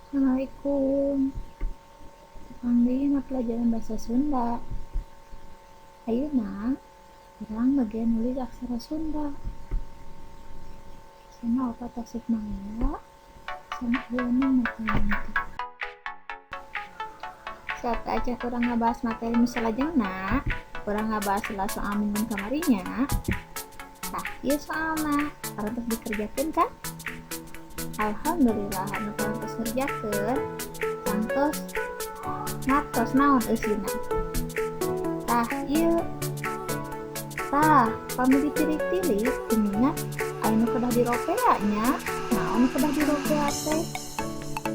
Assalamualaikum. Panggilna pelajaran bahasa Sunda. Ayeuna urang bagian nulis aksara Sunda. Sama opat Tasikmalaya sama ayeuna materi. Saat aja kurang ngebahas materi misalajengna, kurang ngebahas soal minggu kamarinya. Tah, ieu soalna harus dikerjakeun kan? Alhamdulillah anu parantos ngerjakeun santos ngatos naon eusina. Tah ieu kami ditilik-tilik kuningan anu kedah diropea nya. Naon kedah diropea teh?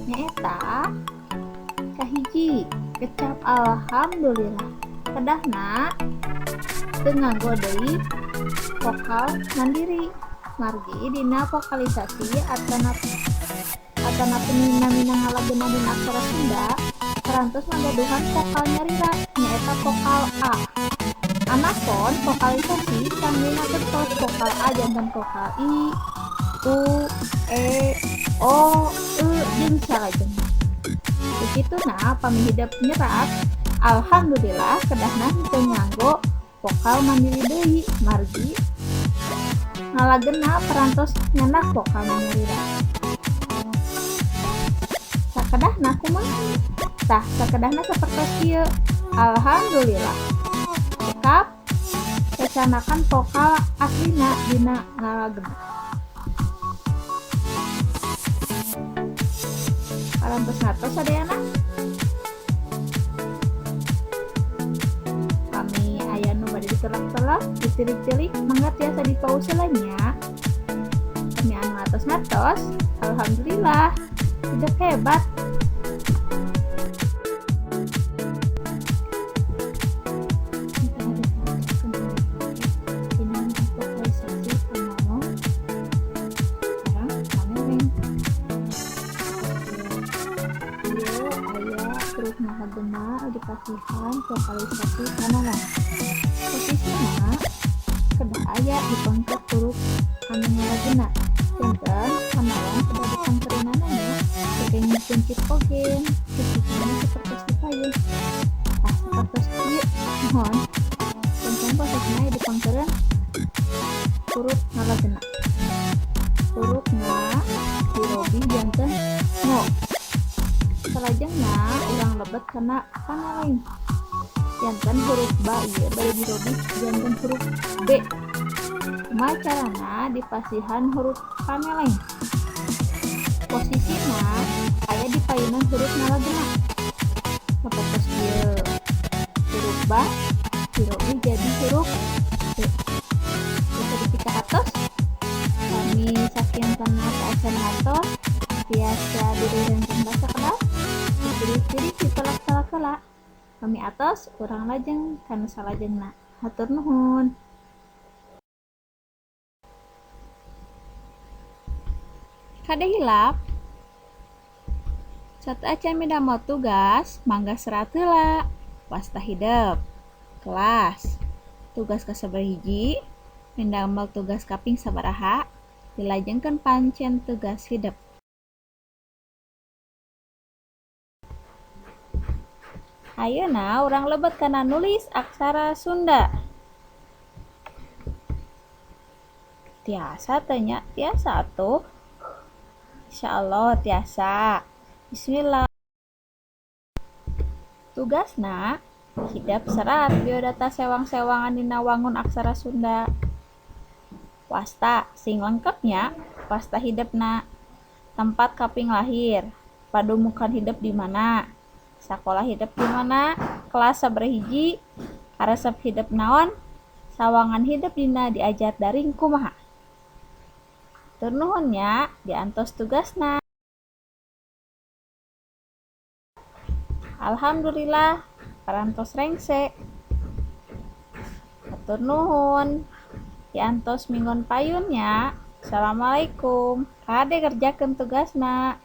Nyaeta kahiji kecap alhamdulillah. Kedahna teu nganggo deui vokal mandiri. Margi dina vokalisasi atana penina-mina ngalageuna dina aksara Sunda parantos ngagaduhan vokal nyarira nyaeta vokal A. Anapun vokalisasi canggihna kertos vokal A jantan vokal I, U, E, O, E jeung salajengna. Begituna pamihidep nyerat alhamdulillah kedahna teu nganggo vokal mandiri deui margi ngalageuna parantos nyanak vokal nyarira. Sakedahna kumaha? Tah sakedahna sapertos ieu. Alhamdulillah. Cekap kecanakan vokal aslina dina ngalageuna. Parantos ngatos sadayana. Kami aya nu bade ditelak-telak, ditilik-tilik, mangga tiasa dipause nya. Kami anu ngatos-ngatos, alhamdulillah. Hidup hebat. Dipasihan vokalisasi kanalan. Posisinya kedah aya di pangkat huruf anu ngalageuna. Janten kanalan kedah dipangkeureunana saking kunci ogen, posisinya sapertos dipayun. Tah sapertos ieu mohon. Janten posisinya dipangkeureun huruf ngalageuna. Huruf nga dirobi janten ngo. Salajengna urang lebet kana lain. Janten huruf ba ieu bari dirobi janten huruf B. Kumaha carana dipasihan huruf kana lain? Posisina aya di payunan huruf ngalageuna. Sapertos ieu. Huruf ba dirobi jadi huruf B. Bisa dipika atos. Kami sakian kana saacan atos biasa direrenkeun basa kedah. Ditilik-tilik ditolak-tolak heula. Kami atos urang lajeng kana salajengna. Hatur nuhun. Kade hilap. Saat acan midamel tugas, mangga serat heula. Wasta hidep. Kelas. Tugas kasabaraha? Midamel tugas kaping sabaraha? Dilajengkeun pancen tugas hidep. Ayeuna urang lebet kana nulis aksara Sunda. Tiasa tanya, tiasa atuh. Insyaallah tiasa. Bismillah. Tugasna hidap serat biodata sewang-sewangan dina wangun aksara Sunda. Wasta sing lengkapnya wasta hidepna. Tempat kaping lahir. Padumukan hidep di mana? Sakola hidep di mana? Kelas sabaraha? Karesep hidep naon? Sawangan hidep dina diajar daring kumaha? Tur nuhun nya, diantos tugasna. Alhamdulillah parantos rengse. Hatur nuhun. Diantos minggon payun nya. Assalamualaikum. Kade kerjakeun tugasna.